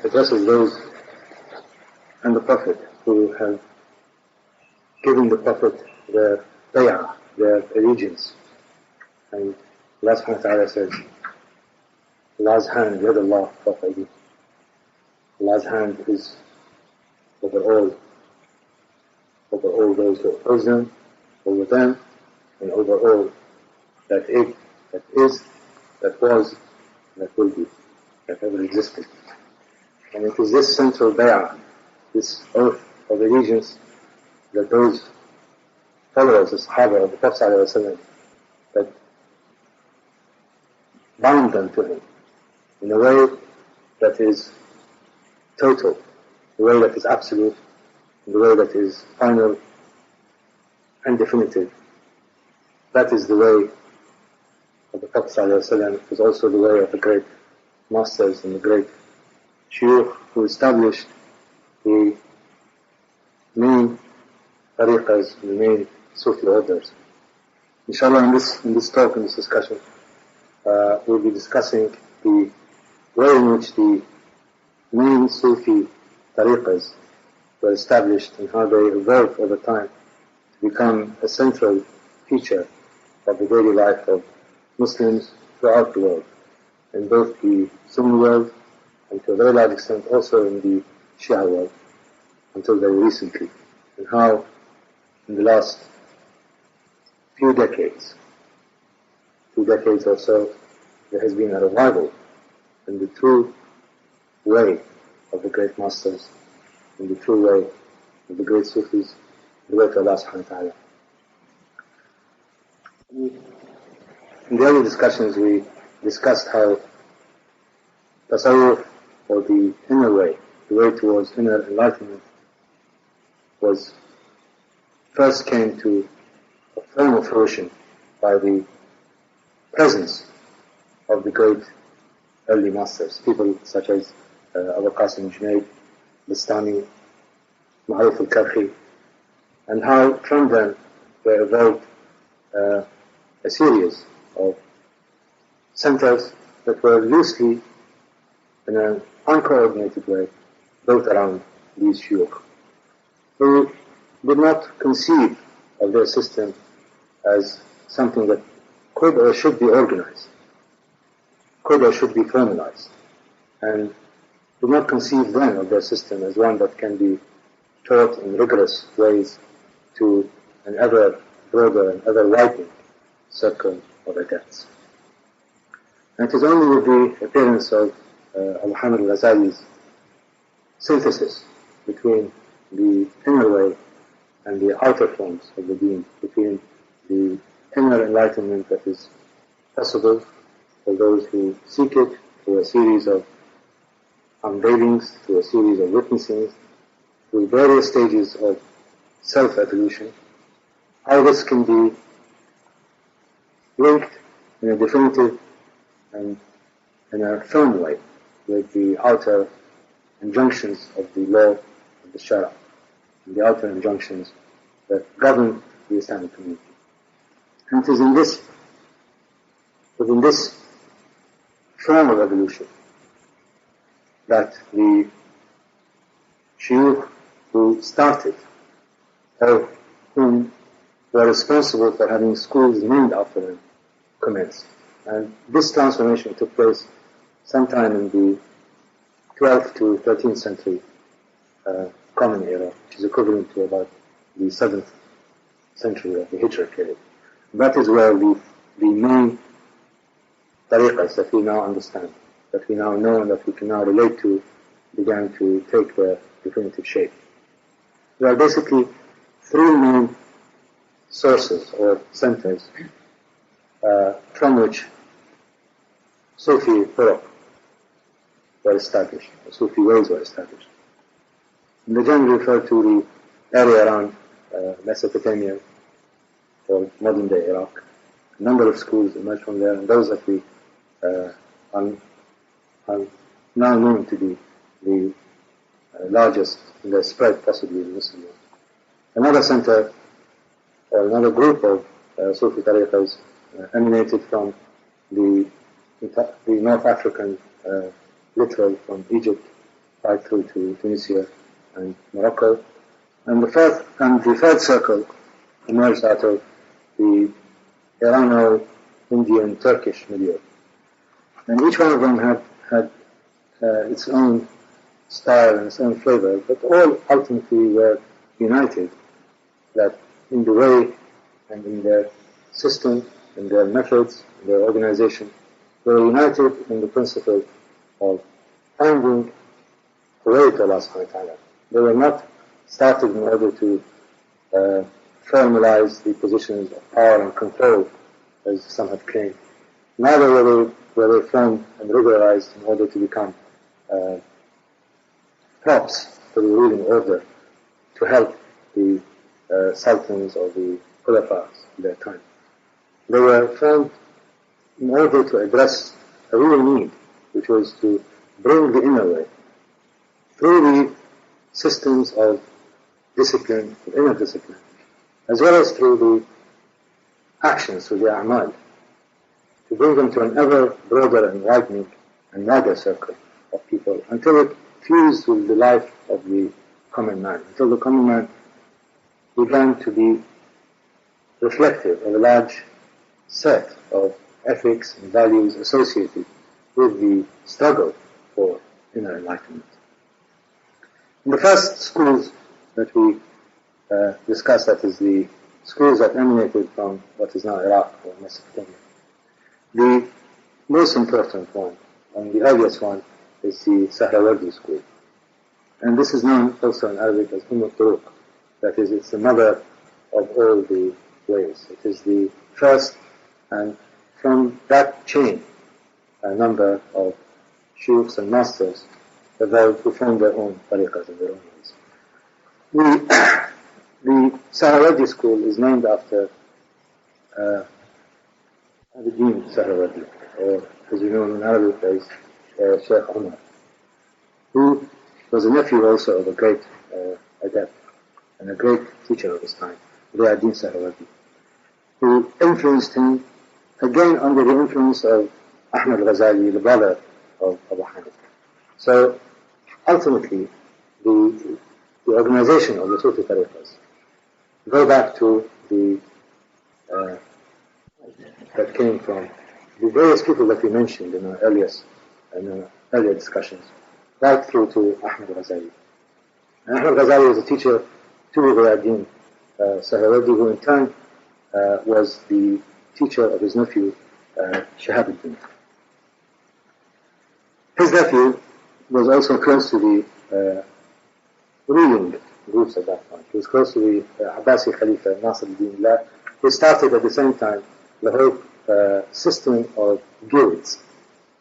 addresses those and the Prophet who have given the Prophet their bay'ah, their allegiance. And Allah subhanahu wa ta'ala says, Allah's hand, yad Allah, fawqa. Allah's hand is over all those who oppose them, over them, and over all that is, that was, that will be, that ever existed. And it is this central bay'ah, this oath of allegiance, that those followers, the Sahaba of the Prophet ﷺ, that bound them to him in a way that is total, the way that is absolute, the way that is final and definitive. That is the way of the Prophet ﷺ. It is also the way of the great masters and the great shuyukh who established the main tariqahs, the main sufi orders. Inshallah, in this talk, in this discussion, we'll be discussing the way in which the main sufi tariqahs were established and how they evolved over time to become a central feature of the daily life of Muslims throughout the world, in both the Sunni world and to a very large extent also in the Shia world until very recently, and how in the last few decades or so, there has been a revival in the true way of the great masters, in the true way of the great Sufis, the way to Allah subhanahu wa ta'ala. In the earlier discussions we discussed how tasawwuf, or the inner way, the way towards inner enlightenment, first came to a formal fruition by the presence of the great early masters, people such as Abu Qasim Junayd, Bistani, Ma'aruf al-Karhi, and how from them were evolved a series of centers that were loosely, in an uncoordinated way, built around these shuyukh, who did not conceive of their system as something that could or should be organized, could or should be formalized, and did not conceive then of their system as one that can be taught in rigorous ways to an ever broader and ever widening circle of adepts. And it is only with the appearance of Muhammad al-Ghazali's synthesis between the inner way and the outer forms of the deen, between the inner enlightenment that is possible for those who seek it through a series of unveilings, through a series of witnessings, through various stages of self-evolution, how this can be linked in a definitive and in a firm way with the outer injunctions of the law of the Shara, and the outer injunctions that govern the Islamic community. And it is within this form of evolution, that the shuyukh who started, or whom were responsible for having schools named after them, commenced. And this transformation took place sometime in the 12th to 13th century Common Era, which is equivalent to about the 7th century of the Hijra period. That is where the main tariqahs that we now understand, that we now know and that we can now relate to, began to take their definitive shape. There are basically three main sources or centers from which Sufi turuq were established, or Sufi ways were established. And they generally refer to the area around Mesopotamia, or modern-day Iraq. A number of schools emerged from there, and those that we are now known to be the largest in their spread possibly in the Muslim world. Another center, or another group of Sufi tariqahs emanated from the North African littoral, from Egypt right through to Tunisia and Morocco. And the third circle emerged out of the Irano-Indian-Turkish milieu. And each one of them had its own style and its own flavor, but all ultimately were united that in the way and in their system, in their methods, in their organization, were united in the principle of finding the way to Allah subhanahu wa ta'ala. They were not started in order to formalize the positions of power and control, as some have claimed. Neither were they formed and regularized in order to become props for the ruling order to help the sultans or the khulafas of their time. They were formed in order to address a real need, which was to bring the inner way through the systems of discipline, of inner discipline, as well as through the actions, through the a'mal, to bring them to an ever broader and widening and wider circle of people until it fused with the life of the common man, until the common man began to be reflective of a large set of ethics and values associated with the struggle for inner enlightenment. In the first schools that we discussed, that is the schools that emanated from what is now Iraq or Mesopotamia, the most important one and the earliest one is the Sahrawardi school. And this is known also in Arabic as Turuq. That is, it's the mother of all the ways. It is the first, and from that chain, a number of shuyukhs and masters evolved who formed their own tariqahs and their own ways. The Sahrawardi school is named after Abidin Sahrawardi, or as you know in Arabic as Shaykh Umar, who was a nephew also of a great adept and a great teacher of his time, Din Sahrawardi, who influenced him again under the influence of Ahmad al-Ghazali, the brother of Abu Hanif. So ultimately, the organization of the Sufi tariqahs go back to the that came from the various people that we mentioned in our earlier discussions, right through to Ahmad al-Ghazali. And Ahmad al-Ghazali was a teacher to Din Sahrawardi, who in turn was the teacher of his nephew Shahabuddin. His nephew was also close to the ruling groups at that point. He was close to the Abbasi Khalifa Nasr al-Din Allah, who started at the same time the whole system of guilds.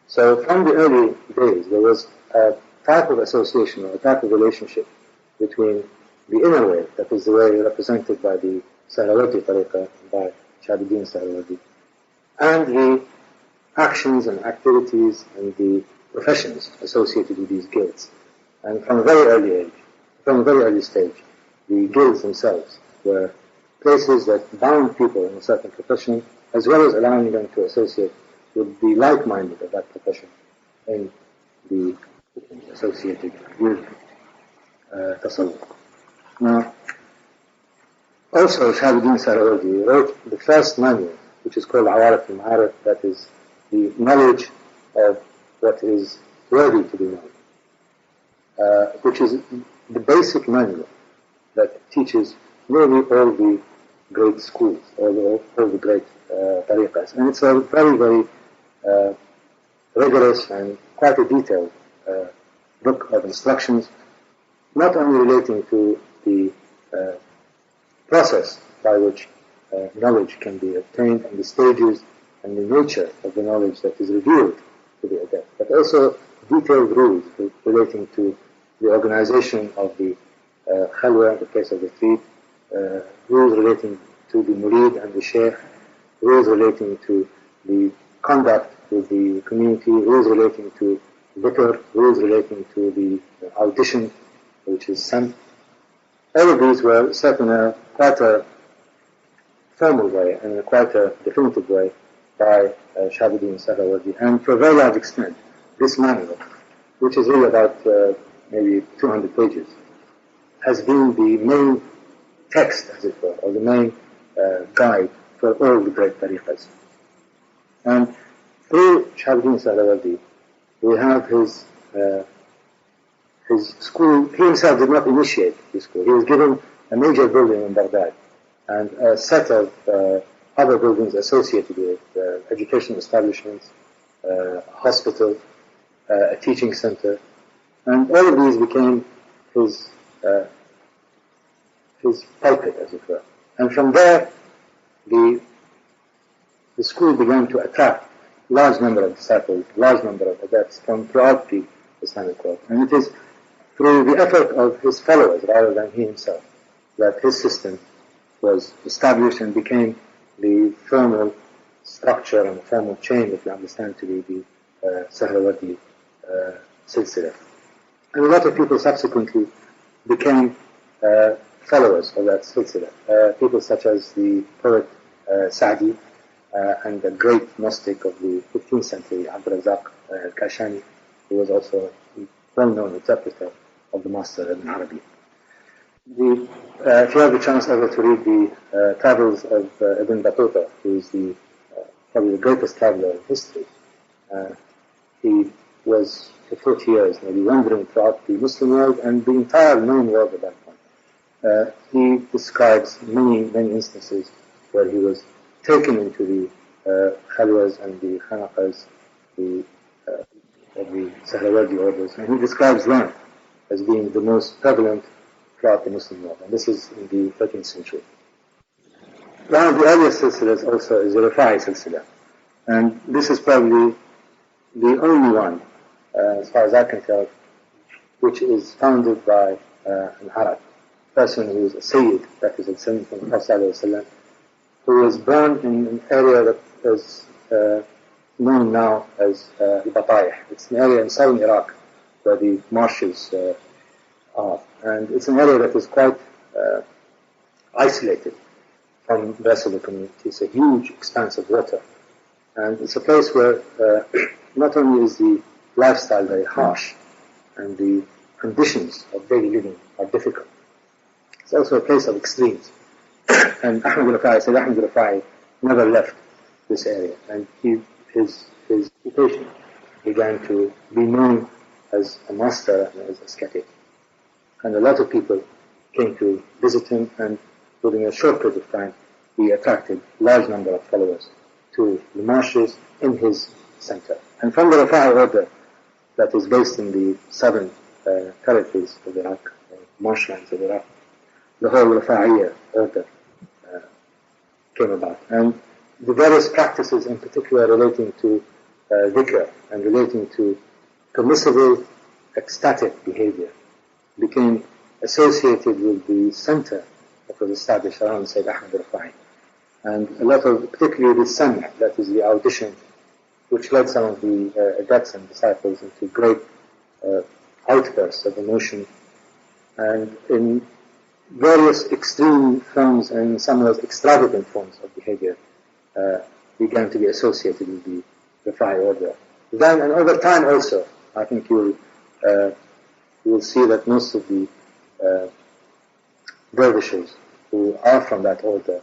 So from the early days, there was a type of association or a type of relationship between the inner way, that is the way represented by the Sahrawardi tariqah, by Shahabuddin Sahrawardi, and the actions and activities and the professions associated with these guilds. And from a very early age, from a very early stage, the guilds themselves were places that bound people in a certain profession, as well as allowing them to associate with the like-minded of that profession in the associated with tasawwuf. Now, also Shahabuddin Sahrawardi wrote the first manual, which is called Awarif al-Ma'arif, that is the knowledge of what is worthy to be known, which is the basic manual that teaches nearly all the great schools, all the great tariqahs. And it's a very, very rigorous and quite a detailed book of instructions, not only relating to the process by which knowledge can be obtained and the stages and the nature of the knowledge that is revealed to the adept, but also detailed rules relating to the organization of the khalwa, the place of retreat, rules relating to the murid and the sheikh, rules relating to the conduct with the community, rules relating to dhikr, rules relating to the audition which is sent. All of these were set in quite a formal way and in quite a definitive way by Shahabuddin Sahrawardi. And to a very large extent, this manual, which is really about maybe 200 pages, has been the main text, as it were, or the main guide for all the great tariqahs. And through Shahabuddin Sahrawardi, we have his school. He himself did not initiate his school. He was given a major building in Baghdad and a set of other buildings associated with educational establishments, hospital, a teaching center, and all of these became his pulpit, as it were. And from there, the school began to attract large number of disciples, large number of adepts from throughout the Islamic world. And it is through the effort of his followers, rather than he himself, that his system was established and became the formal structure and formal chain that we understand to be the Sahrawardi silsila. And a lot of people subsequently became followers of that silsila. People such as the poet Sa'di and the great gnostic of the 15th century, Abd al-Razzaq al-Kashani, who was also a well-known interpreter of the Master Ibn Arabi. If you have the chance ever to read the travels of Ibn Battuta, who is probably the greatest traveler in history, he was for 40 years maybe wandering throughout the Muslim world and the entire known world at that point. He describes many instances where he was taken into the khalwas and the khanaqas of the Sahrawardi orders, and he describes them as being the most prevalent throughout the Muslim world, and this is in the 13th century. One of the earliest silsilas also is the Rifai silsila, and this is probably the only one, as far as I can tell, which is founded by an Arab person who is a Sayyid, that is a descendant from the Prophet ﷺ, who was born in an area that is known now as Al-Batayih. It's an area in southern Iraq where the marshes are, and it's an area that is quite isolated from the rest of the community. It's a huge expanse of water, and it's a place where not only is the lifestyle very harsh and the conditions of daily living are difficult, it's also a place of extremes. And Ahmad al-Rifai never left this area, and his occupation began to be known as a master and as a ascetic. And a lot of people came to visit him, and within a short period of time, he attracted a large number of followers to the marshes in his center. And from the Rifai order that is based in the southern territories of Iraq, marshlands of Iraq, the whole Rifai order came about. And the various practices in particular relating to dhikr and relating to permissible ecstatic behavior became associated with the center that was established around Sayyid Ahmad al-Rifai. And a lot of, particularly the sam', that is the audition, which led some of the adepts and disciples into great outbursts of emotion, and in various extreme forms and in some ways extravagant forms of behavior began to be associated with the Rifai order. Then, and over time also, I think you will see that most of the dervishes who are from that order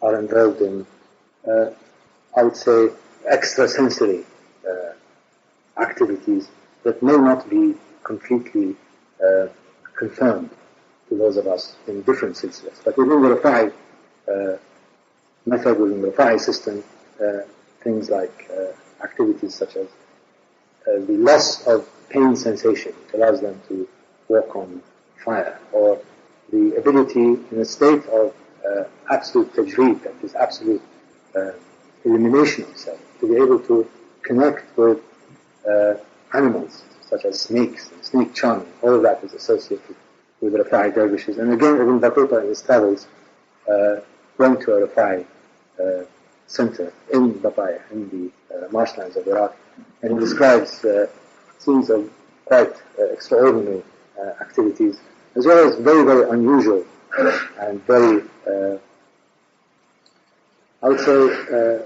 are involved in, I would say, extrasensory activities that may not be completely confirmed to those of us in different silsilas. But within the Rifai method, within the Rifai system, things like activities such as the loss of pain sensation, which allows them to walk on fire, or the ability in a state of absolute tajreed, that is absolute elimination of self, to be able to connect with animals such as snakes and snake charming. All of that is associated with the Rifai dervishes. And again, Ibn Battuta in his travels went to a Rifai center in Batayah, in the marshlands of Iraq, and he describes scenes of quite extraordinary activities, as well as very unusual and very, I would say,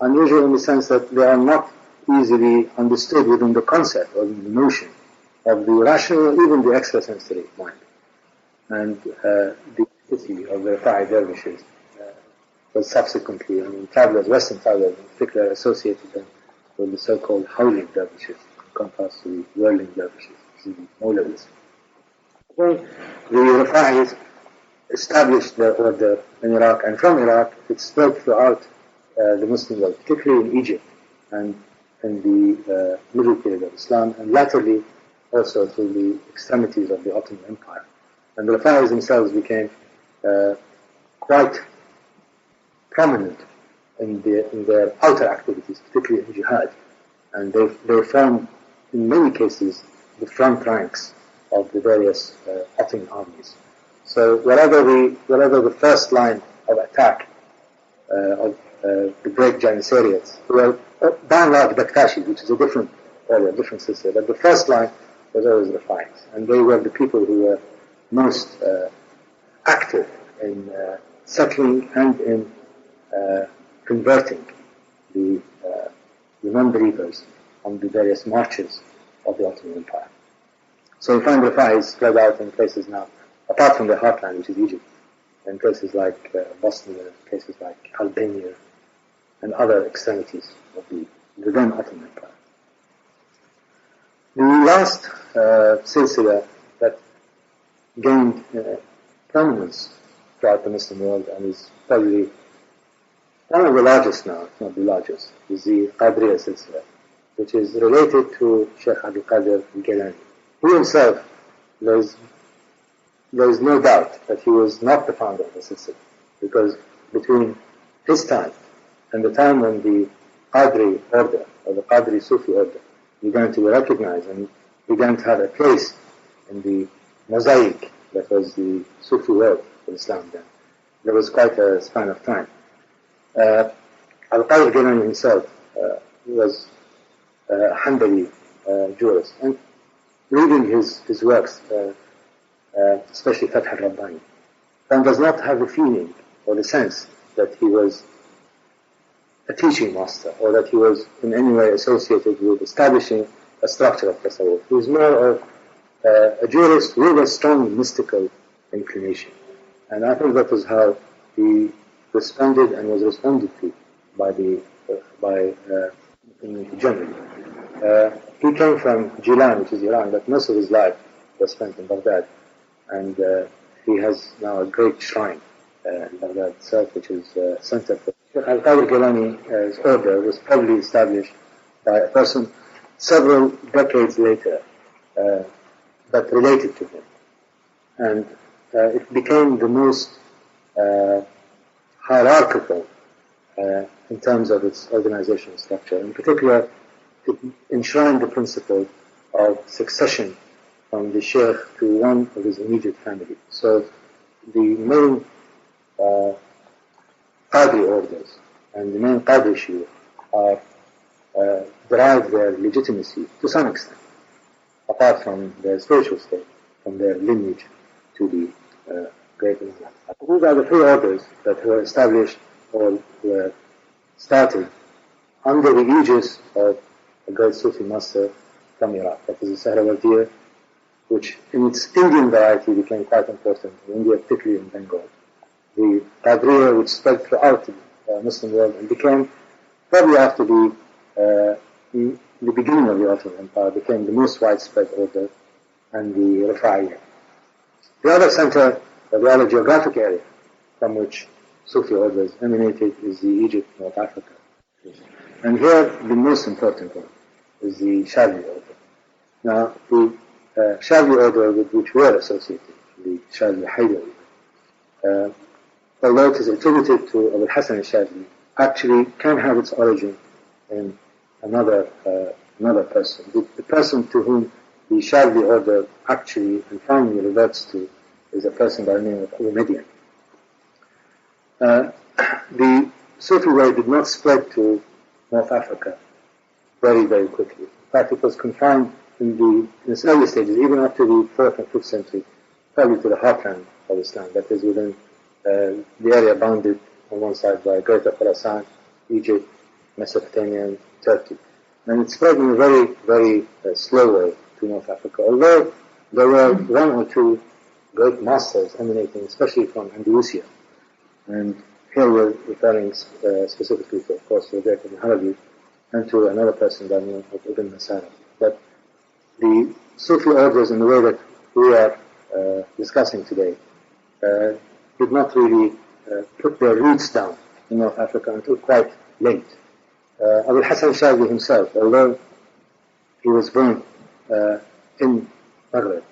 unusual in the sense that they are not easily understood within the concept or in the notion of the rational, even the extrasensory mind. And the city of the Rafa'i dervishes was subsequently, travelers, Western travelers in particular, associated them with the so-called howling dervishes, in contrast to the whirling dervishes, the Mawlavis. Well, the Rafa'is established their order in Iraq, and from Iraq it spread throughout the Muslim world, particularly in Egypt and in the middle period of Islam, and latterly also through the extremities of the Ottoman Empire. And the Rafa'is themselves became quite prominent in their outer activities, particularly in jihad. And they formed, in many cases, the front ranks of the various Ottoman armies. So wherever the first line of attack of the great Janissaries, who were by and large Bektashi, which is a different order, a different system, but the first line was always the Rafa'is. And they were the people who were most active in settling and in converting the non-believers on the various marches of the Ottoman Empire. So you find Rafa'is spread out in places now, apart from the heartland, which is Egypt, in places like Bosnia, places like Albania, and other extremities of the then Ottoman Empire. The last silsila that gained prominence throughout the Muslim world and is probably one of the largest now, if not the largest, is the Qadriya silsila, which is related to Shaykh Haider and Qamar Naqvi. He himself, there is no doubt that he was not the founder of the silsila, because between his time and the time when the Qadri order, or the Qadri Sufi order, began to be recognized and began to have a place in the mosaic that was the Sufi world of Islam then, there was quite a span of time. Al-Qadir Gilani himself was a Hanbali jurist, and reading his works, especially Fath al-Rabbani, one does not have the feeling or the sense that he was a teaching master or that he was in any way associated with establishing a structure of tasawwuf. He was more of a jurist with a strong mystical inclination. And I think that was how he responded and was responded to generally. He came from Gilan, which is Iran, but most of his life was spent in Baghdad. And he has now a great shrine in Baghdad itself, which is a center for Al-Qadir Gilani's order was probably established by a person several decades later, but related to him. And it became the most hierarchical in terms of its organizational structure. In particular, it enshrined the principle of succession from the Shaykh to one of his immediate family. So the main Qadri orders and the main Qadri Shuyukh are derive their legitimacy to some extent, apart from their spiritual state, from their lineage to the great Islam. These are the three orders that were established or were started under the aegis of a great Sufi master from Iraq, that is the Sahrawardiya, which in its Indian variety became quite important in India, particularly in Bengal. The Qadriya, which spread throughout the Muslim world and became, probably after the beginning of the Ottoman Empire, became the most widespread order, and the Rafa'iyya. The other center, or the other geographic area from which Sufi orders emanated is the Egypt, North Africa. And here, the most important one is the Shadli order. Now, the Shadli order with which we are associated, the Shadli Haeri, although it is attributed to Abu al-Hasan al-Shadli, actually can have its origin in another person. The person to whom the Shadli order actually and finally reverts to is a person by the name of Abu Median. The Sufi way did not spread to North Africa very, very quickly. In fact, it was confined in its early stages, even up to the 4th and 5th century, probably to the heartland of Islam, that is within the area bounded on one side by Greater Khorasan, Egypt, Mesopotamia, and Turkey. And it spread in a very, very slow way to North Africa, although there were one or two great masters emanating especially from Andalusia. And here we're referring specifically to, of course, to the great Ibn Arabi and to another person by the name of Ibn Masara. But the Sufi orders in the way that we are discussing today did not really put their roots down in North Africa until quite late. Abu Hassan Shadli himself, although he was born in Maghreb,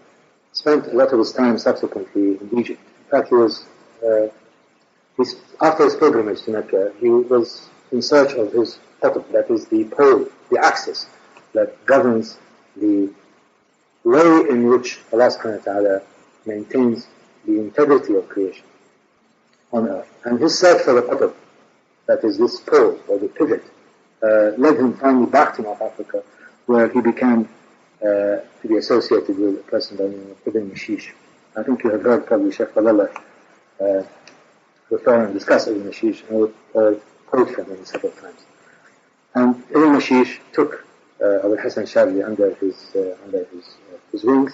spent a lot of his time subsequently in Egypt. In fact, he was, after his pilgrimage to Mecca, he was in search of his qutb, that is the pole, the axis that governs the way in which Allah subhanahu wa ta'ala maintains the integrity of creation on earth. And his search for the qutb, that is this pole or the pivot, led him finally back to North Africa, where he began to be associated with a person by the name of Ibn Mashish. I think you have heard probably Shaykh Fadhlalla refer and discuss Ibn Mashish or quote from him several times. And Ibn Mashish took Abu Hassan Shadli under his wings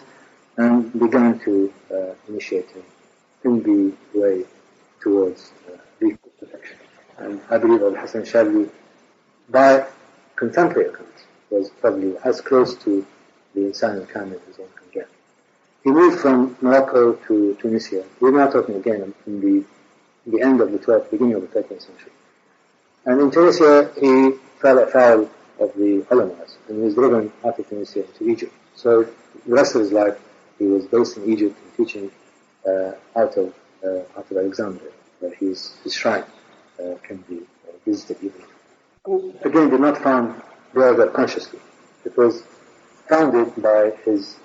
and began to initiate him in the way towards real perfection. And I believe Abu Hassan Shadli, by contemporary accounts, was probably as close to the Insan al-Kamil as one can get. He moved from Morocco to Tunisia. We're now talking again in the end of the 12th, beginning of the 13th century. And in Tunisia, he fell afoul of the ulamas and he was driven out of Tunisia to Egypt. So the rest of his life, he was based in Egypt and teaching out of Alexandria, where his shrine can be visited even. Again, did not found there consciously. It was founded by his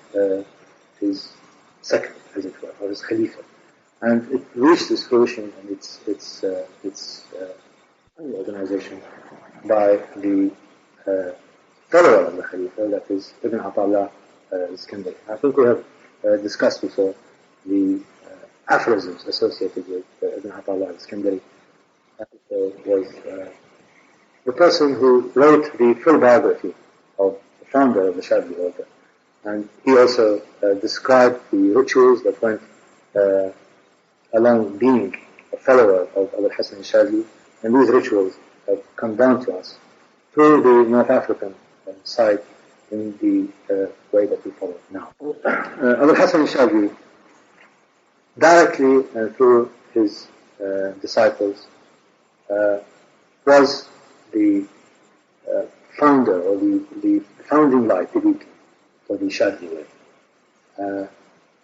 second, as it were, or his Khalifa. And it reached its fruition and its organization by the follower of the Khalifa, that is Ibn Ata'Allah al-Iskandari. I think we have discussed before the aphorisms associated with Ibn Ata'Allah al-Iskandari. Was the person who wrote the full biography of the founder of the Shadli order. And he also described the rituals that went along being a follower of Abu Hassan Shadli, and these rituals have come down to us through the North African side in the way that we follow now. Abu Hassan Shadli, directly and through his disciples, was the founder or the founding light, for the Shadli way.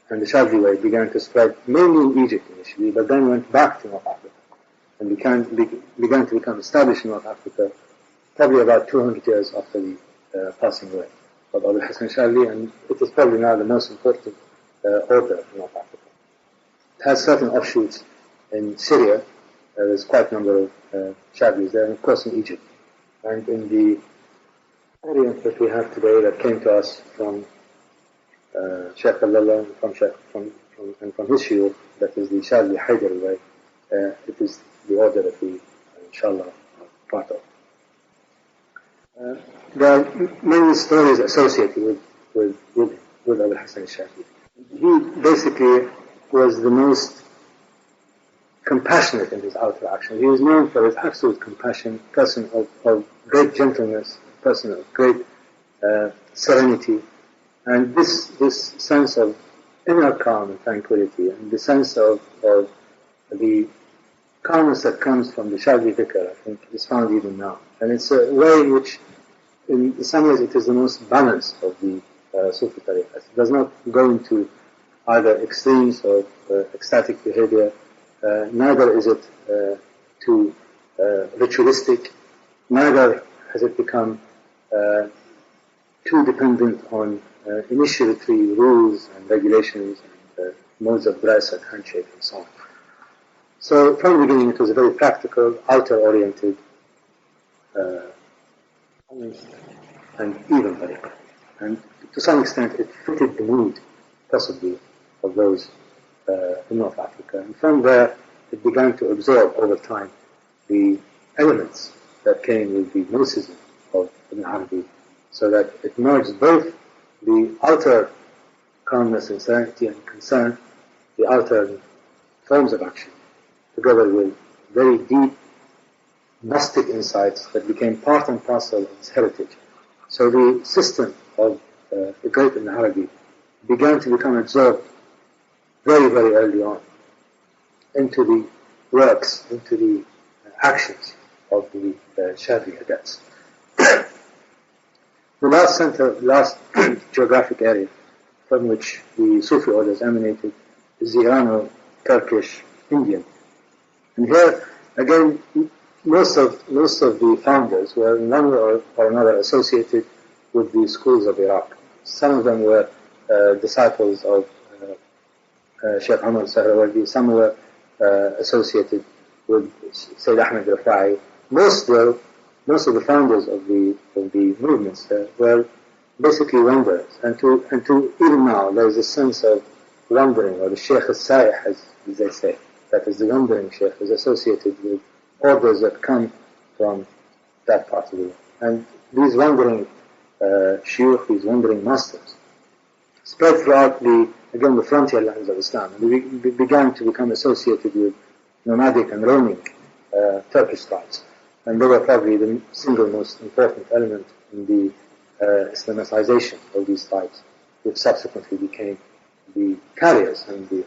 And the Shadli way began to spread mainly in Egypt initially, but then went back to North Africa and began to become established in North Africa probably about 200 years after the passing away of Abu Hassan Shadli, and it is probably now the most important order in North Africa. It has certain offshoots in Syria. There's quite a number of Shadlis there, and of course in Egypt. And in the audience that we have today that came to us from Shaykh Fadhlalla and from his shiur, that is the Shadli Haider way, it is the order that we, inshallah, are part of. There are many stories associated with Abu Hassan Shadli. He basically was the most compassionate in his outer action. He was known for his absolute compassion, person of great gentleness, person of great serenity, and this sense of inner calm and tranquility, and the sense of the calmness that comes from the Shadli dhikr, I think, is found even now. And it's a way in which, in some ways, it is the most balanced of the Sufi Tariqahs. It does not go into either extremes of ecstatic behavior, neither is it too ritualistic, neither has it become too dependent on initiatory rules and regulations and modes of dress and handshake and so on. So from the beginning it was a very practical, outer-oriented, honest and even tariqah. And to some extent it fitted the mood, possibly, of those in North Africa. And from there it began to absorb over time the elements that came with the Gnosticism of Ibn Arabi, so that it merged both the outer calmness and serenity and concern, the outer forms of action, together with very deep gnostic insights that became part and parcel of his heritage. So the system of the great Ibn Arabi began to become absorbed very, very early on into the works, into the actions of the Shafi'i adepts. The last geographic area from which the Sufi orders emanated is the Irano-Turkish Indian. And here, again, most of the founders were in one way or another associated with the schools of Iraq. Some of them were disciples of Shaykh Ahmad Sahrawardi. Some were associated with Sayyid Ahmed Rafai. Most of the founders of the movements were basically wanderers, and to even now there is a sense of wandering, or the Shaykh al-Saih, as they say, that is the wandering Shaykh, is associated with orders that come from that part of the world. And these wandering shuyukh, these wandering masters, spread throughout the frontier lands of Islam, and they began to become associated with nomadic and roaming Turkish tribes. And they were probably the single most important element in the Islamicization of these tribes, which subsequently became the carriers and the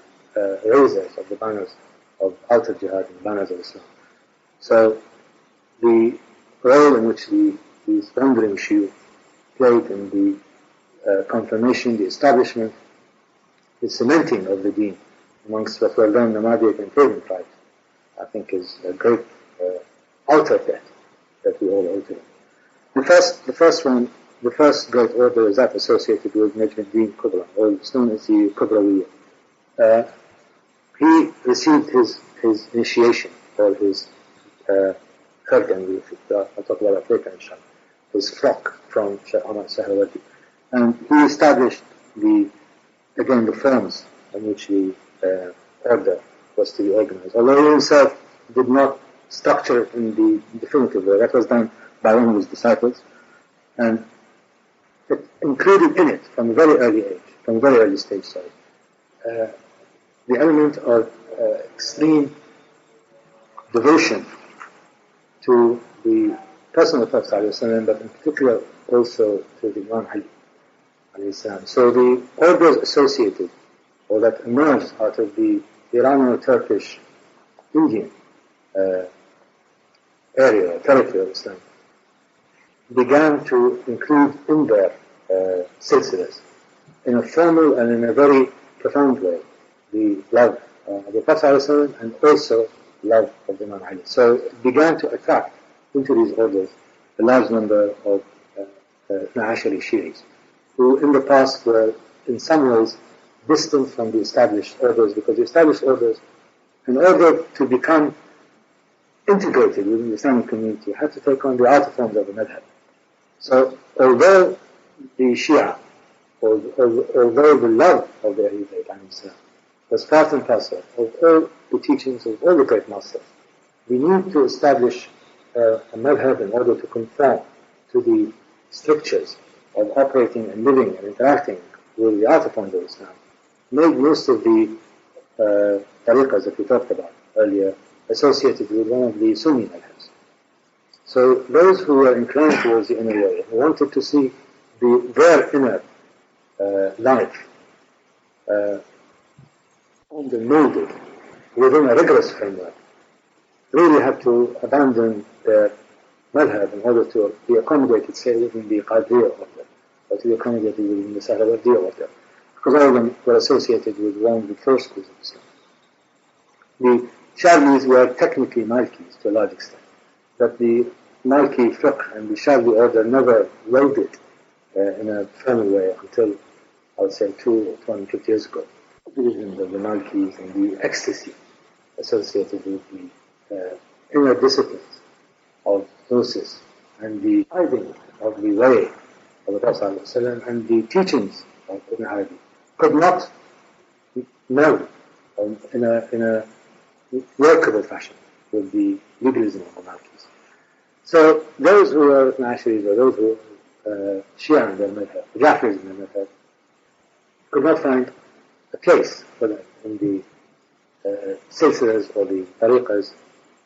raisers of the banners of outer jihad and banners of Islam. So the role in which these wandering shuyukh played in the confirmation, the establishment, the cementing of the deen amongst what were then nomadic and trading tribes, I think is a great outer debt that we all owe to them. The first great order is that associated with Najmuddin Kubra, or it's known as the Kubra wiya. He received his initiation, or his khargan, I'll talk about that later inshallah, his flock from Shaykh Ahmad Sahrawardi. And he established the forms in which the order was to be organized. Although he himself did not structure it in the definitive way, that was done by one of his disciples, and it included in it, from a very early stage, the element of extreme devotion to the person of the Prophet ﷺ, but in particular also to the Imam Ali. So the orders associated, or that emerged out of the Irano-Turkish Indian area, territory of Islam, began to include in their silsilas, in a formal and in a very profound way, the love of the Prophet ﷺ and also love of Imam Ali. So it began to attract into these orders a large number of Ashari Shi'is, who in the past were in some ways distant from the established orders, because the established orders, in order to become integrated within the Islamic community, had to take on the outer forms of the madhab. So although the Shia, although the love of the Ahlul Bayt was part and parcel of all the teachings of all the great masters, we need to establish a madhab in order to conform to the strictures of operating and living and interacting with the outer forms of Islam. Made most of the tariqahs that we talked about earlier associated with one of the Sunni madhabs. So those who were inclined towards the inner way, who wanted to see their inner life formed and molded within a rigorous framework, really had to abandon their madhab in order to be accommodated, say, within the Qadiriyya order, or to be accommodated within the Sahrawardiyya order, because all of them were associated with one of the first schools of Islam. The Shadlis were technically Malikis to a large extent, but the Maliki fiqh and the Shadli order never welded in a firm way until, I would say, 250 years ago. The divisions of the Malikis and the ecstasy associated with the inner disciplines of gnosis and the hiding of the way of the Prophet ﷺ and the teachings of Ibn Arabi could not meld in a workable fashion with the legalism of the Malikis. So those who were Ash'aris, or those who Shia in their madhab, Jafiris in their madhab, could not find a place for them in the silsilas or the tariqahs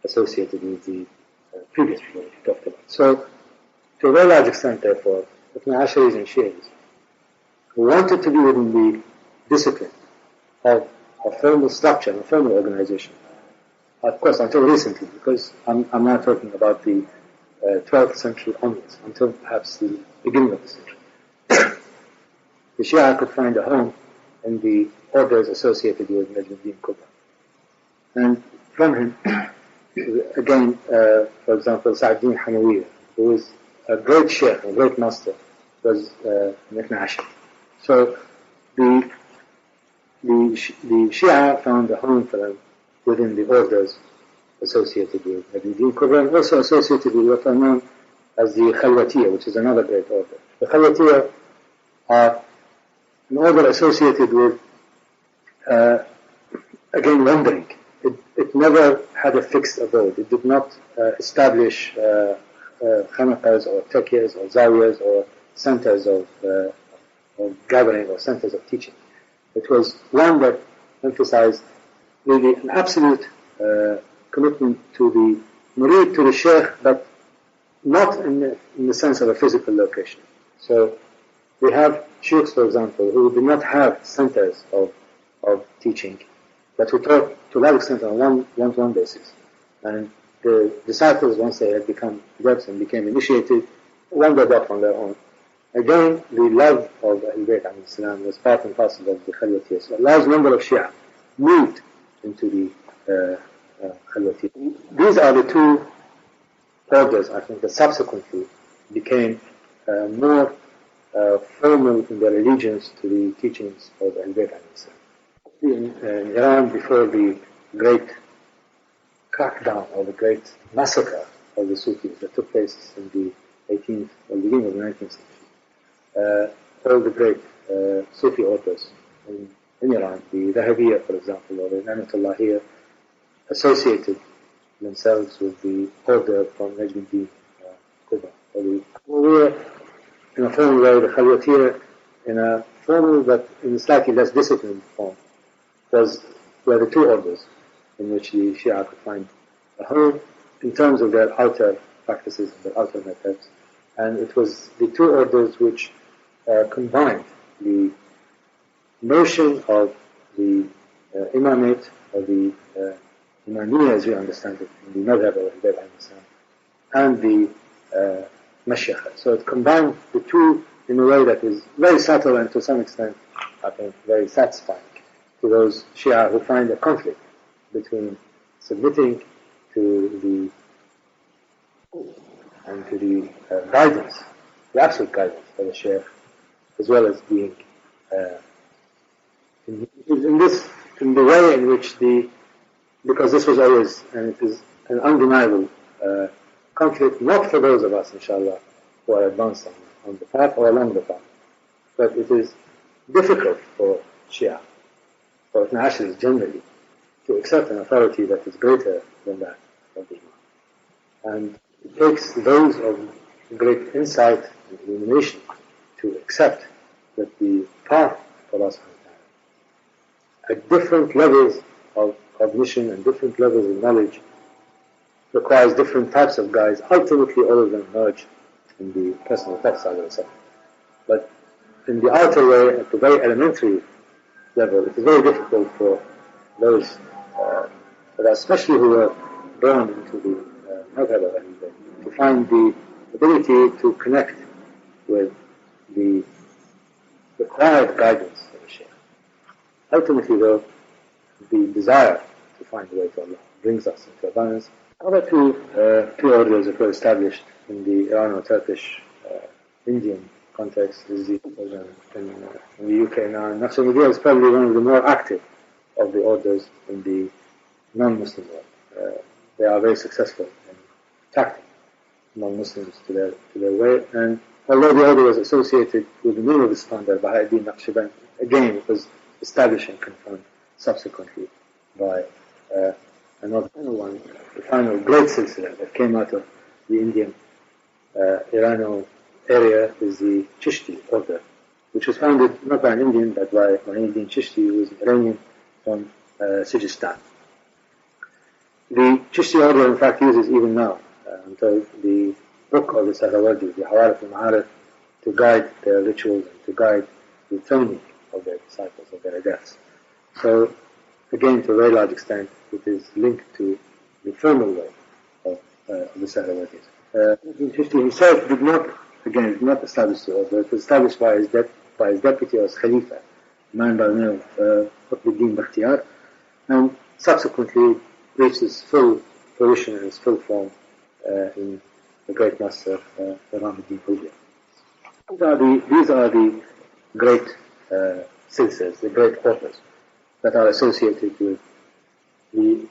associated with the previous people that we talked about. So, to a very large extent, therefore, Ithna Asharis and Shias wanted to be within the discipline of a formal structure and a formal organization. Of course, until recently, because I'm not talking about the 12th century onwards, until perhaps the beginning of the century. The Shia could find a home in the orders associated with Najmuddin Kubra. And from him, again, for example, Sa'ad-Din Hamawiya, who was a great sheikh, a great master, was Ithna Ashari. So the Shia found a home for them within the orders associated with Najmuddin Kubra, and also associated with what are known as the Khalwatiyya, which is another great order. The Khalwatiyya are an order associated with, again, wandering. It never had a fixed abode. It did not establish khanaqas or taqiyas or zawiyas or centers of gathering or centers of teaching. It was one that emphasized really an absolute commitment to the murid, to the sheikh, but not in the sense of a physical location. So we have sheikhs, for example, who did not have centers of teaching, but who taught to a large extent on a one-to-one basis. And the disciples, once they had become adepts and became initiated, wandered off on their own. Again, the love of Ahlul Bayt was part and parcel of the Khalwatiyya. So a large number of Shia moved into the Khalwatiyya. These are the two orders, I think, that subsequently became more formal in their allegiance to the teachings of Ahlul Bayt. In Iran, before the great crackdown or the great massacre of the Sufis that took place in the 18th or beginning of the 19th century, all the great Sufi orders in Iran, the Rahabiyya, for example, or the Ni'matullah here, associated themselves with the order from Najmuddin Kubra. Or the Khalwatiyya in a formal way, the Khalwatiyya in a formal but in a slightly less disciplined form, were the two orders in which the Shia could find a home in terms of their outer practices and their outer methods. And it was the two orders which combined the notion of the imamate, or the imamiyya as we understand it, in the madhab of Haider and the mashayikh. So it combined the two in a way that is very subtle and to some extent, I think, very satisfying to those Shia who find a conflict between submitting to the guidance, the absolute guidance of the Shaykh, as well as being in the way in which because this was always, and it is an undeniable conflict, not for those of us, inshallah, who are advanced on the path or along the path, but it is difficult for Shia, for Ithna Asharis generally, to accept an authority that is greater than that of the Imam. And it takes those of great insight and illumination to accept that the path of Allah at different levels of cognition and different levels of knowledge requires different types of guides. Ultimately, all of them merge in the personal Prophet. But in the outer way, at the very elementary level, it is very difficult for those, especially who were born into the madhab of Ahlul Bayt, to find the ability to connect with the required guidance of the Shaykh. Ultimately, though, the desire to find the way to Allah brings us into a balance. Other two orders that were established in the Irano-Turkish Indian context is the in the UK now. Naqshbandiyya is probably one of the more active of the orders in the non-Muslim world. They are very successful in attracting non-Muslims to their way, and although the order was associated with the name of Islam, Baha'u'ddin Naqshband, again it was established and confirmed subsequently by another one, the final great silsila that came out of the Indian area is the Chishti order, which was founded not by an Indian but by Muhyiddin Chishti, who was an Iranian from Sijistan. The Chishti order, in fact, uses even now until the book of the Sahrawardi, the Hawarat al-Ma'arif, to guide their rituals and to guide the training of their disciples, of their adepts. So, again, to a very large extent, it is linked to the formal way of the Sahrawardis. Chishti himself did not establish the order. It was established by his deputy as Khalifa, a man by the name of Qutbuddin Bakhtiyar, and subsequently reached its full fruition and its full form in the great master Rahmuddin Hujja. These are the great silsilas, the great authors that are associated with the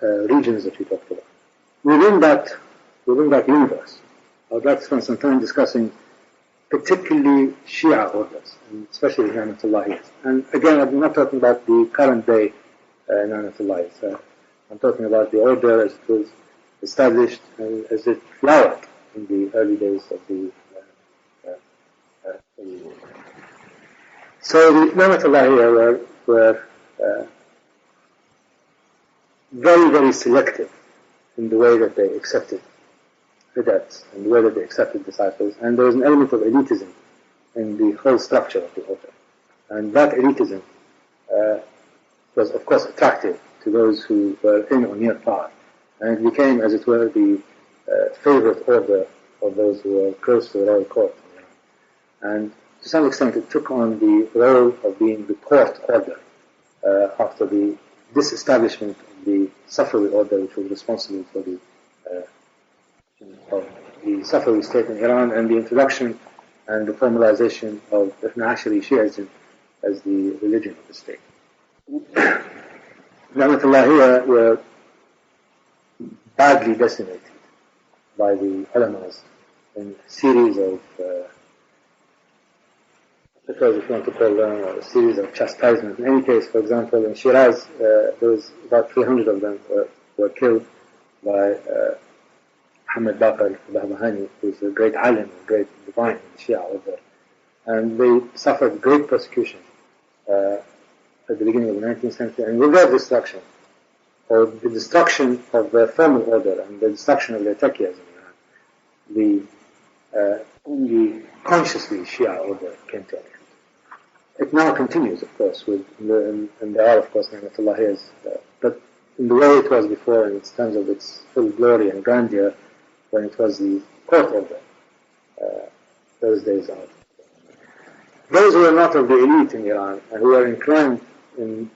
regions that we talked about. Within that universe, I would like to spend some time discussing particularly Shia orders, and especially the Ni'matullahis. And again, I'm not talking about the current day Ni'matullahis. I'm talking about the order as it was established and as it flowered in the early days of the So the Ni'matullahis were very, very selective in the way that they accepted adepts and the way that they accepted disciples, and there was an element of elitism in the whole structure of the order. And that elitism was, of course, attractive to those who were in or near power, and it became, as it were, the favorite order of those who were close to the royal court. And to some extent, it took on the role of being the court order after the disestablishment of the Safawi order, which was responsible for the Safawi state in Iran and the introduction and the formalization of Ithna Ashari Shi'ism as the religion of the state. Ni'matullahiyya were badly decimated by the ulamas in a series of if you want to call them, a series of chastisements. In any case, for example, in Shiraz, there was about 300 of them were killed by Muhammad Baqir al-Bahbahani, who is a great alim, a great divine in the Shia order. And they suffered great persecution at the beginning of the 19th century. And with their destruction, or the destruction of their formal order and the destruction of their taqiyas in Iran, the only consciously Shia order came to an end. It now continues, of course, and there are, of course, Ni'matullahis, but in the way it was before, in terms of its full glory and grandeur, when it was the court order, those days are. Those who were not of the elite in Iran, and who were inclined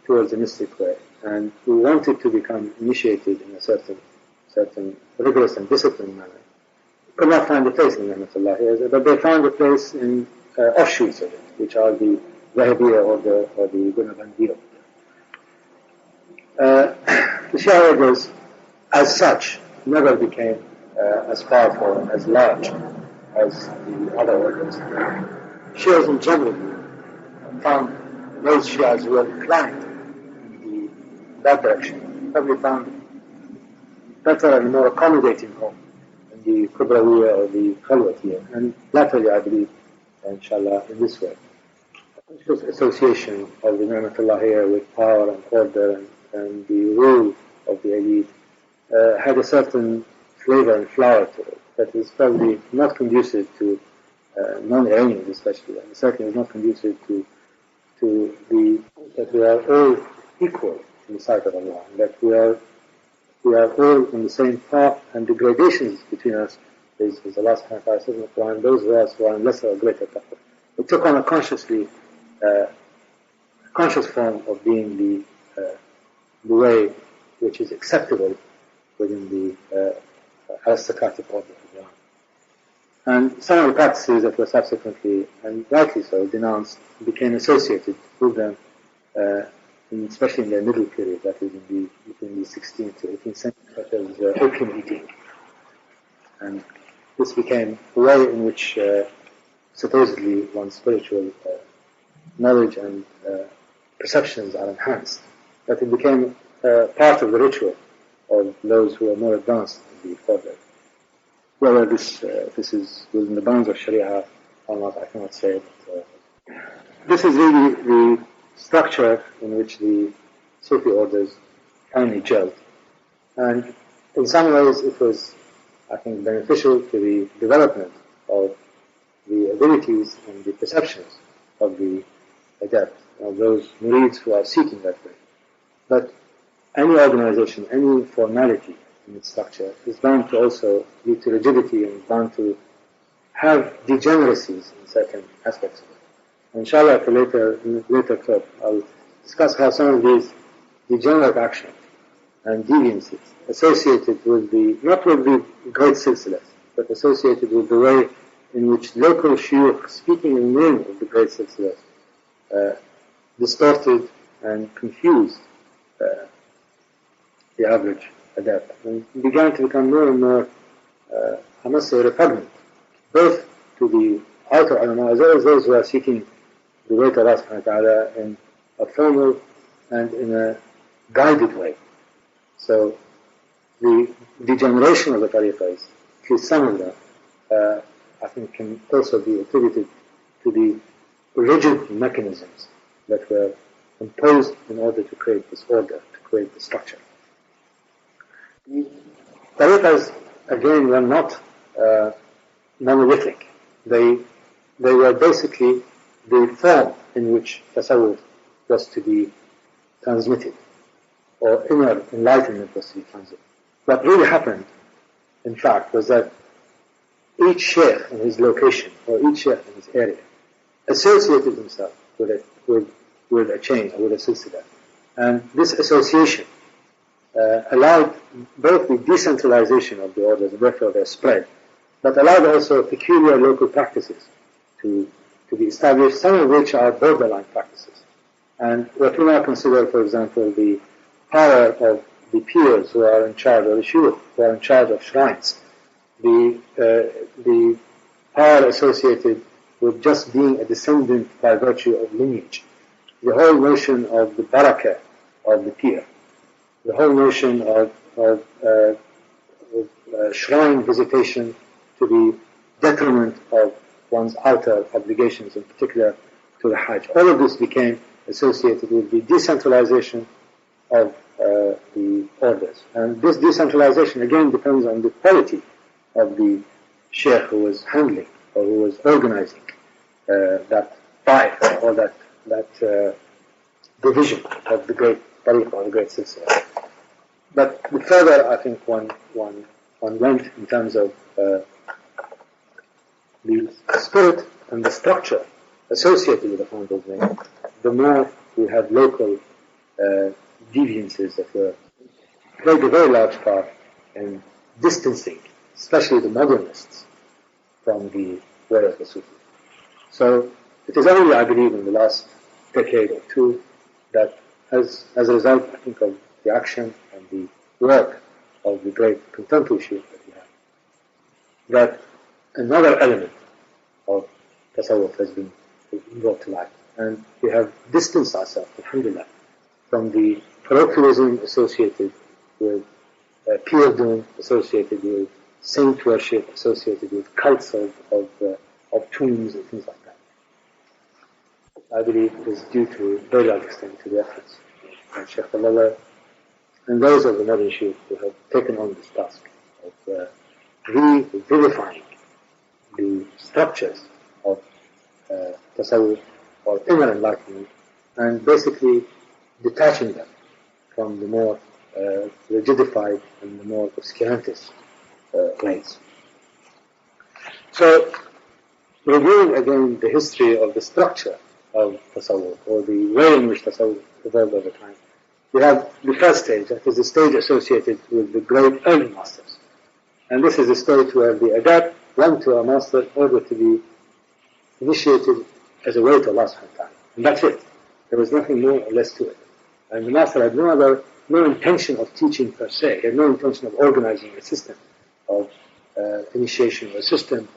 towards a mystic way, and who wanted to become initiated in a certain rigorous and disciplined manner, could not find a place in Ni'matullahis, but they found a place in offshoots of it, which are the Wahhabiyya order or the Gunabandiyya order. The Shia orders, as such, never became as powerful and as large as the other orders. Shias in general found those Shias who were inclined in that direction, probably found better and more accommodating home in the Kubrawiyya or the Khalwatiyya, and latterly, I believe, inshallah, in this way. This association of the Ni'matullahiyya with power and order and the rule of the elite had a certain flavor and flower to it that is probably not conducive to non-Iranians especially, and certainly is not conducive to that we are all equal in the sight of Allah, and that we are all on the same path, and the gradations between us is Allah subhanahu wa ta'ala says in the Quran, those of us who are in lesser or greater taqwa. It took on a conscious form of being the way which is acceptable within the aristocratic order of Iran. And some of the practices that were subsequently, and rightly so, denounced, became associated with them, especially in their middle period, that is between the 16th to 18th century, such as opium eating. And this became a way in which supposedly one's spiritual knowledge and perceptions are enhanced, that it became part of the ritual of those who are more advanced in the order. Whether this is within the bounds of Sharia or not, I cannot say. But, this is really the structure in which the Sufi orders finally gelled. And in some ways it was, I think, beneficial to the development of the abilities and the perceptions of the adept, of those murids who are seeking that way. But any organization, any formality in its structure is bound to also lead to rigidity and bound to have degeneracies in certain aspects of it. Inshallah, in later talk, I'll discuss how some of these degenerate actions and deviances associated with not with the great silsilas, but associated with the way in which local shuyukh, speaking in the name of the great silsilas, distorted and confused the average adept, and began to become more and more, I must say, repugnant, both to the outer ulama as well as those who are seeking the way to Allah subhanahu wa ta'ala in a formal and in a guided way. So the degeneration of the tariqahs, at least some of them, I think can also be attributed to the rigid mechanisms that were imposed in order to create this order, to create the structure. The tariqahs, again, were not monolithic. They were basically the form in which tasawwuf was to be transmitted, or inner enlightenment was to be transmitted. What really happened, in fact, was that each sheikh in his location, or each sheikh in his area, associated himself with a chain, or with a silsila. And this association allowed both the decentralization of the orders, and therefore their spread, but allowed also peculiar local practices to be established, some of which are borderline practices. And what we now consider, for example, the power of the peers who are in charge, or the shuyukh who are in charge of shrines, the power associated with just being a descendant by virtue of lineage, the whole notion of the barakah of the peer, the whole notion of shrine visitation to the detriment of one's outer obligations, in particular to the Hajj. All of this became associated with the decentralization of the orders. And this decentralization again depends on the quality of the sheikh who was handling or who was organizing that ta'ifa or that division of the great tariqah or the great silsila. But the further I think one went in terms of the spirit and the structure associated with the founder's name, the more we had local deviances that played a very large part in distancing, especially the modernists, from the way of the Sufi. So it is only, I believe, in the last decade or two that as a result, I think, of the action and the work of the great contemporary shuyukh that we have, that another element of tasawwuf has been brought to light. And we have distanced ourselves, alhamdulillah, from the parochialism associated with peerdom, associated with saint worship, associated with cults of tombs and things like that. I believe it is due to a very large extent to the efforts of Shaykh Fadhlalla and those of the modern shuyukh who have taken on this task of revivifying the structures of tasawwuf or inner enlightenment, and basically detaching them from the more rigidified and the more obscurantist ways. So, reviewing again the history of the structure of tasawwuf, or the way in which tasawwuf evolved over time, we have the first stage, that is the stage associated with the great early masters. And this is the stage where the adept went to a master in order to be initiated as a way to Allah subhanahu wa ta'ala. And that's it. There was nothing more or less to it. And the master had no intention of teaching per se. He had no intention of organizing a system of initiation, or a system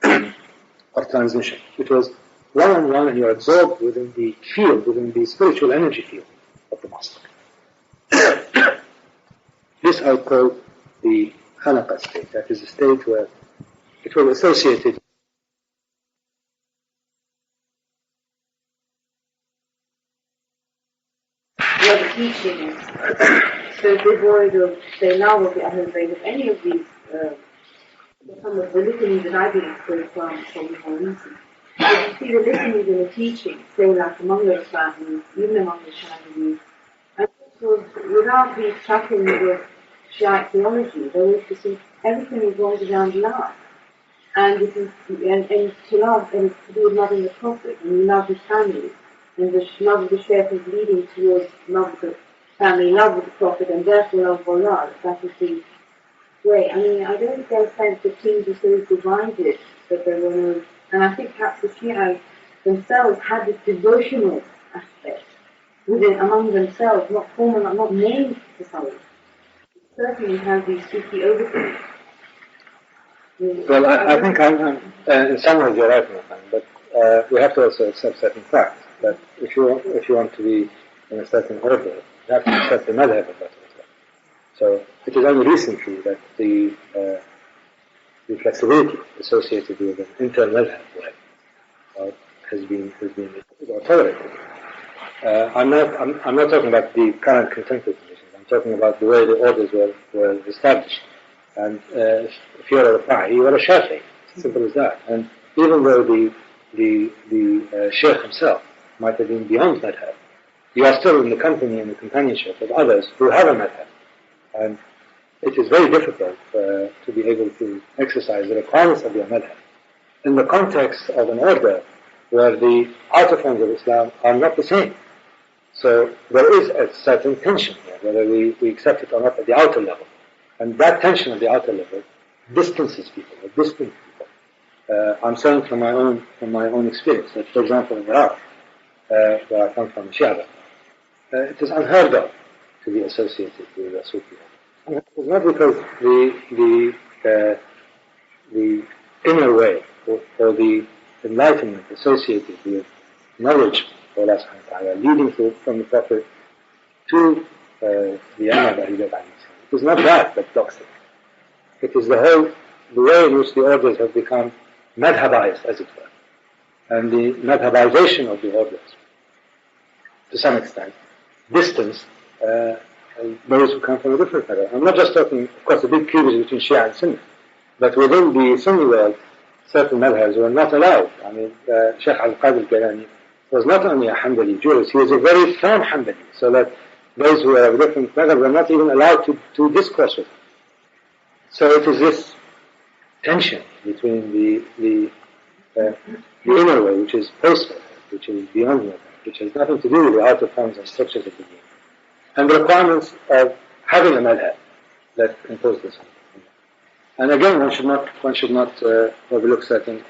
of transmission. It was one-on-one, and you're absorbed within the field, within the spiritual energy field of the master. This I call the Khalaqa state. That is a state where it was associated. Where the teaching is so devoid of, say, now of the Ahlul Bayt, of any of these, some of the litanies that I've been exposed from more recent. So you see the litanies and the teaching, say, like among the Ismailis, even among the Shahidis, and also without these trappings of Shiite theology, there is to see everything revolves around love. And it is, and to love, and to do with loving the Prophet, and love his family, and the love of the Shaykh is leading towards love of the family, love of the Prophet, and therefore love of Allah. That is the way. I mean, I don't get a sense that things are so divided that there were no, and I think perhaps the Shiites themselves had this devotional aspect within, among themselves, not formal, not named to someone. Certainly has these Sufi overtones. Well, I think in some ways you're right, but we have to also accept certain facts. That if you want to be in a certain order, you have to accept the madhab of that order. So it is only recently that the flexibility associated with an inter-madhab way has been tolerated. I'm not talking about the current contemporary conditions. I'm talking about the way the orders were established. And if you're a Rafa'i, you're a Shafi'i. Simple as that. And even though the Shaykh himself might have been beyond madhab, you are still in the company and the companionship of others who have a madhab. And it is very difficult to be able to exercise the requirements of your madhab in the context of an order where the outer forms of Islam are not the same. So there is a certain tension here, whether we accept it or not at the outer level. And that tension at the outer level distances people, or distance people. I'm saying from my own experience that, for example, in Iraq, where I come from, Shia, it is unheard of to be associated with a Sufi. It's not because the inner way or the enlightenment associated with knowledge of Allah subhanahu wa ta'ala leading from the Prophet to the Ahmad Ali Allawi. It is not that blocks it. It is the way in which the orders have become madhabized, as it were. And the madhabization of the orders, to some extent, distance those who come from a different madhab. I'm not just talking, of course, the big cleavage between Shia and Sunni, but within the Sunni world, certain madhabs were not allowed. I mean, Shaykh al-Qadi was not only a Hanbali jurist, he was a very firm Hanbali, so that those who are of different madhab were not even allowed to discourse with him. So it is this tension between the inner way, which is post-madhab, which is beyond madhab, which has nothing to do with the outer forms and structures of the deen, and the requirements of having a madhab that impose this on. And again, one should not overlook certain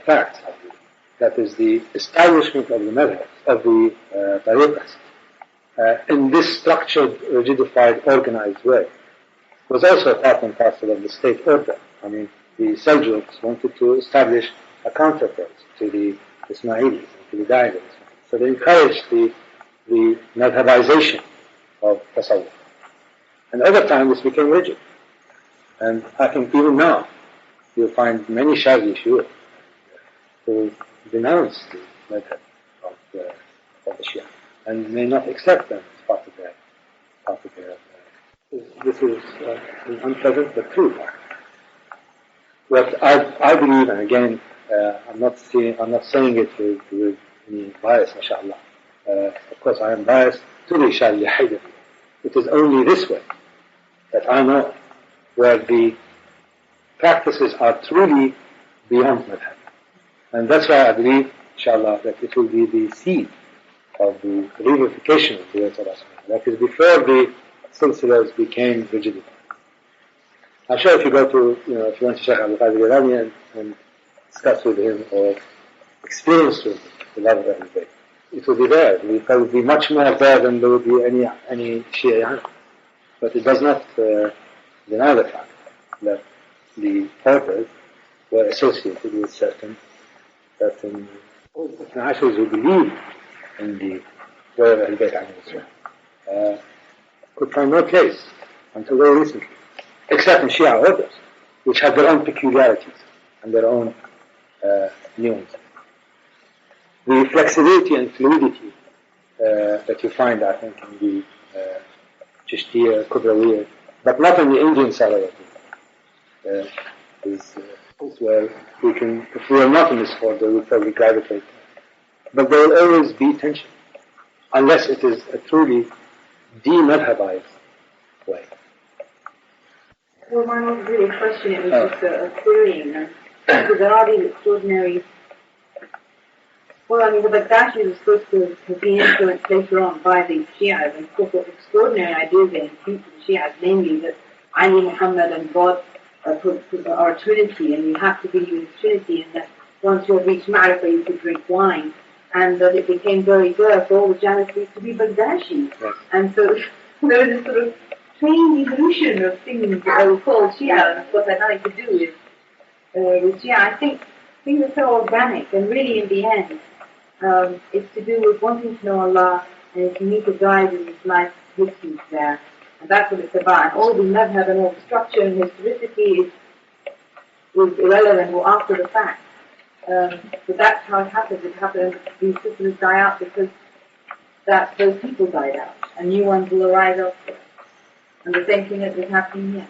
facts. That is the establishment of the madhab, of the tariqahs, in this structured, rigidified, organized way, was also part and parcel of the state order. I mean, the Seljuks wanted to establish a counterpart to the Ismailis, to the Da'id. So they encouraged the madhabization of tasawwuf. And over time this became rigid. And I think even now you'll find many Shadi Shuyukh who denounce the madhab of the Shia and may not accept them as part of their this is an unpleasant but true fact. What I believe, and again, I'm not saying it with any bias, mashallah. Of course, I am biased to the Shadi Haider. It is only this way that I know where the practices are truly beyond madhab. And that's why I believe, inshallah, that it will be the seed of the reunification of the words of Allah. That is before the silsilas became rigidified. I'm sure if you go to, if you went to Shaykh Al-Qadi and discuss with him or experience with him the love of Ahlul Bayt, it will be there. It will be much more there than there would be any Shia. But it does not deny the fact that the orders were associated with certain Ash'aris who believe in the way of Ahlul Bayt could find no place until very recently except in Shia orders, which have their own peculiarities and their own nuances. The flexibility and fluidity that you find, I think, in the Chishtiya, Kubrawiya, but not in the Indian side of it, is where we can, if we are not in this order, we'll probably gravitate. But there will always be tension, unless it is a truly de-madhabized way. Well, mine wasn't really a question, it was just a querying. Because there are these extraordinary... Well, I mean, the Baghdadis are supposed to have been influenced later on by the Shias, and of course, what extraordinary ideas they impute to the Shias, namely that Ali, Muhammad, and God are a trinity, and you have to believe in Trinity, and that once you have reached Ma'rifah, you could drink wine, and that it became very good for all the Janicees to be Baghdadis. Yes. And so there was this sort of strange evolution of things that were called Shia, and of course, had nothing to do with Shia. I think things are so organic, and really, in the end, it's to do with wanting to know Allah, and if you meet a guide in this life, history there. And that's what it's about. And all the madhab and all the structure and historicity is irrelevant or after the fact. But that's how it happens. It happens, these systems die out because those people died out. And new ones will arise after. And the same thing is happening here.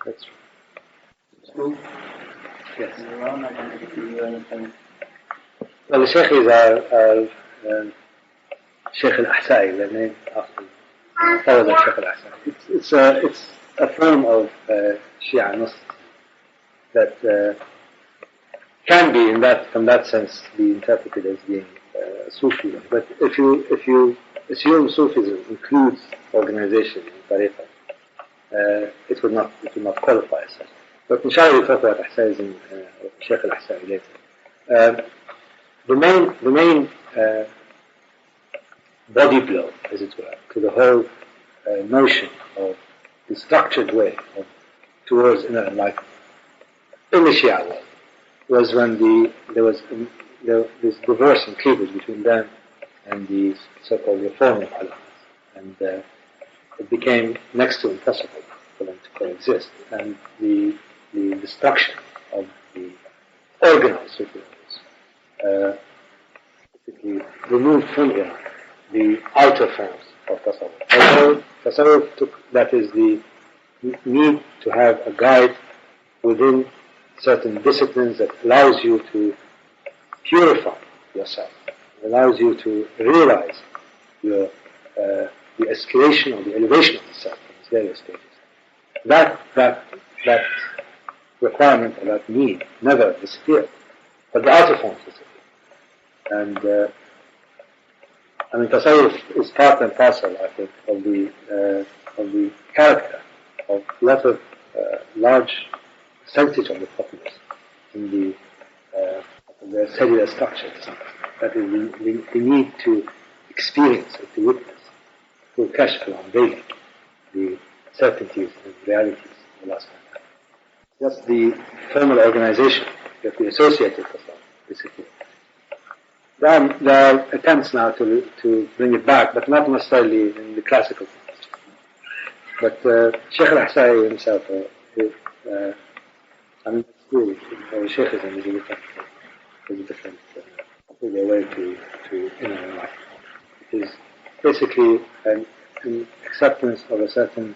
That's true. Yes. Well, the Shaykh is our Shaykh al-Ahsa'i, the name after Shaykh al-Ahsa'i. It's a form of Shia Gnostic that can be, from that sense, be interpreted as being Sufi. But if you assume Sufism includes organization in Tariqah, it would not qualify as such. But inshallah we'll talk about Ahsa'i Shaykh al-Ahsa'i later. The main body blow, as it were, to the whole notion of the structured way towards inner enlightenment in the Shia world was when there was this divorce and cleavage between them and the so-called reforming Alawas, and it became next to impossible for them to coexist, and the destruction of the organized Sufi basically removed from Iran the outer forms of Tasawwuf. Although Tasawwuf that is the need to have a guide within certain disciplines that allows you to purify yourself, allows you to realize the escalation or the elevation of the self in its various stages. That requirement or that need never disappeared, but the outer forms disappeared. And Tasawwuf is part and parcel, I think, of the character of a lot of large percentage of the populace in their cellular structures. That is the need to experience and to witness through kashf and unveiling the certainties and realities of Allah subhanahu wa ta'ala. Just the formal organization that we associate with Tasawwuf, basically. There are attempts now to bring it back, but not necessarily in the classical sense. But Shaykh al-Ahsa'i himself, school, Shaykhism is a different way to inner life. It is basically an acceptance of a certain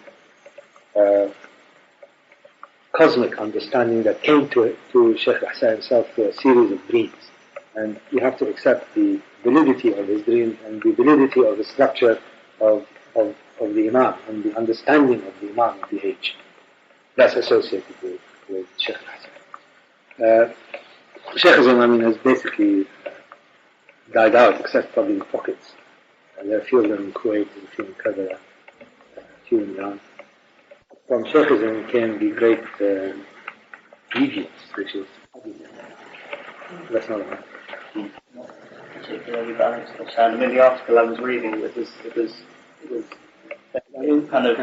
cosmic understanding that came to Shaykh al-Ahsa'i himself through a series of dreams. And you have to accept the validity of his dream and the validity of the structure of the Imam and the understanding of the Imam of the age. That's associated with Shaykh al-Ahsa'i. Shaykhism, has basically died out, except probably in pockets. There are a few of them in Kuwait, a few in Karbala, a few in Iran. From Shaykhism came the great deviance, which is that's not a matter. Not particularly balanced or sound. In the article I was reading, it was kind of,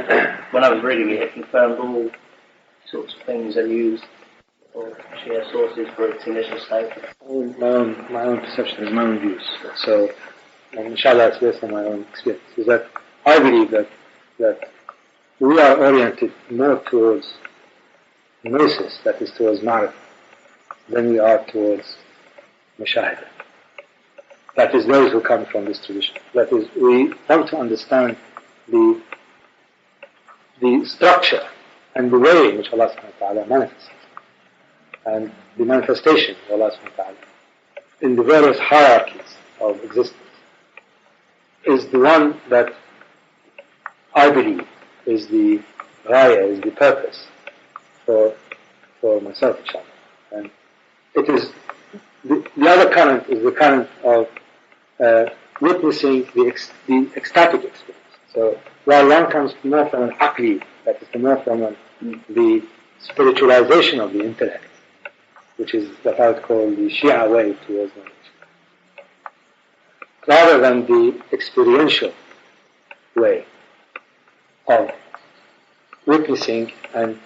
when I was reading it, it confirmed all sorts of things that are used or Shia sources for its initial statement. My own perception is my own views. So, inshallah, it's based on my own experience. Is that I believe that we are oriented more towards gnosis, that is towards ma'rifah, than we are towards mushahidah. That is those who come from this tradition. That is, we want to understand the structure and the way in which Allah subhanahu wa ta'ala manifests, and the manifestation of Allah subhanahu wa ta'ala in the various hierarchies of existence is the one that I believe is the ghaya, is the purpose for myself, inshallah. And it is the other current is the current of witnessing the ecstatic experience. So while one comes more from an aqli, that is more from the spiritualization of the intellect, which is what I would call the Shia way towards knowledge, rather than the experiential way of witnessing and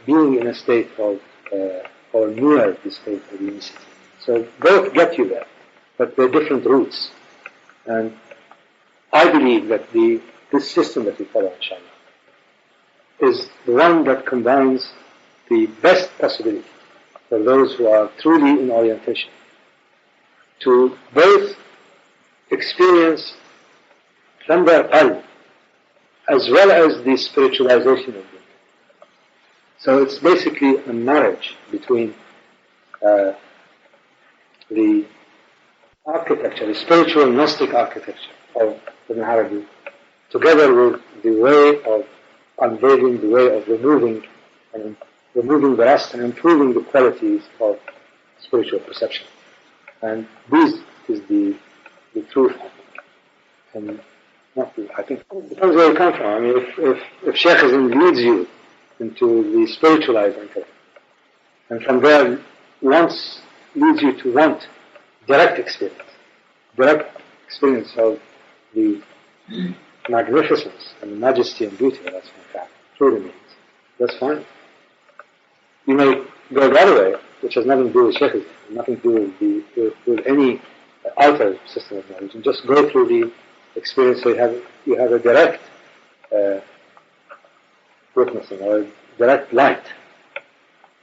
being in a state of, or near the state of unicity. So both get you there, but they're different routes. And I believe that this system that we follow, inshallah, is the one that combines the best possibility for those who are truly in orientation to both experience from their qalb as well as the spiritualization of them. So it's basically a marriage between the architecture, the spiritual gnostic architecture of Ibn Arabi, together with the way of unveiling, the way of removing the rust and improving the qualities of spiritual perception. And this is the truth, I think. And I think it depends where you come from. I mean, if Shaykhism leads you into the spiritualized intellect, and from there leads you to want direct experience of the magnificence and the majesty and beauty of Allah subhanahu wa ta'ala through the means, that's fine. You may go the other way, which has nothing to do with Shaykhism, nothing to do with any outer system of knowledge, and just go through the experience so you have a direct witnessing or a direct light.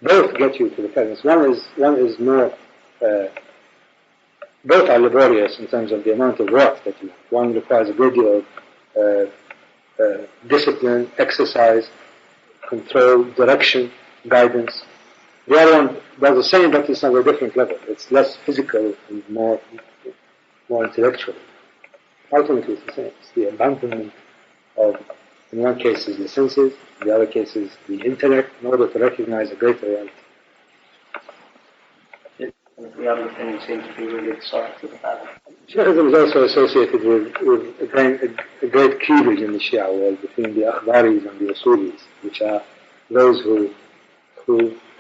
Both get you to the presence. One is more, both are laborious in terms of the amount of work that you have. One requires a great deal of discipline, exercise, control, direction, guidance. The other one does the same, but it's on a different level. It's less physical and more intellectual. Ultimately, it's the same. It's the abandonment of, in one case, is the senses, in the other case is the intellect, in order to recognize a greater reality. The other thing seems to be really excited about it. Shaykhism is also associated with a great cleavage in the Shia world between the Akhbaris and the Usulis, which are those who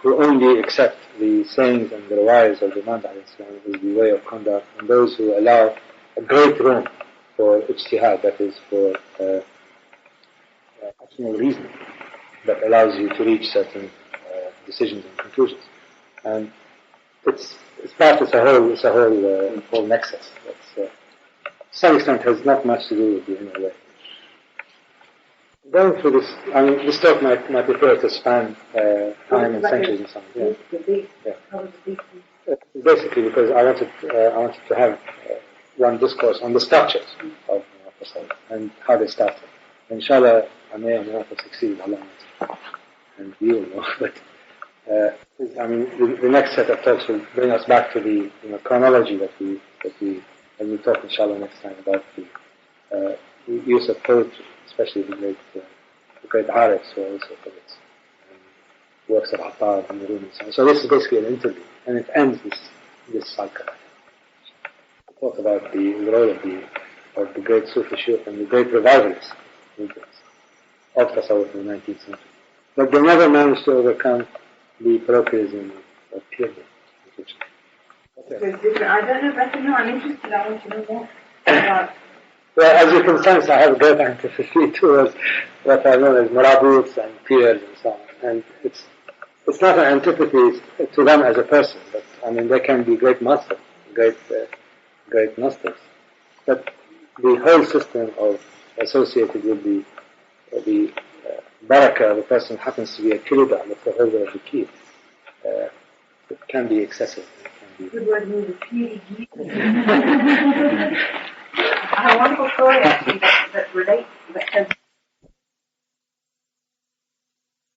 only accept the sayings and the riwayas of the Imam as the way of conduct, and those who allow a great room for ijtihad, that is for rational reasoning that allows you to reach certain decisions and conclusions. And it's a whole nexus that to some extent has not much to do with the inner way. Going through this, I mean, this talk might refer to span time and centuries and something. Yeah. Basically, because I wanted to have one discourse on the structures of salat and how they started. Inshallah, I may or may not have succeeded, Allah knows. And you will know. But I mean, the next set of talks will bring us back to the chronology that we when we talk, inshallah, next time about the use of poetry, especially the great arabs who are also poets, works of Attar and Nurun and so on. So this is basically an interview, and it ends this cycle. Talk about the role of the great Sufi Shaykh and the great revivalist movements of Tasawwuf in the 19th century. But they never managed to overcome the parochialism of Purity. Okay. I don't know, but I'm interested. I want to know more about. Well, as you can sense, I have a great antipathy towards what are known as marabuts and peers and so on. And it's not an antipathy to them as a person, but I mean, they can be great masters, great Gnostics. But the whole system associated with the or the barakah of a person happens to be a kilida, the holder of the key, it can be excessive. The word means I have a wonderful story actually that relates, that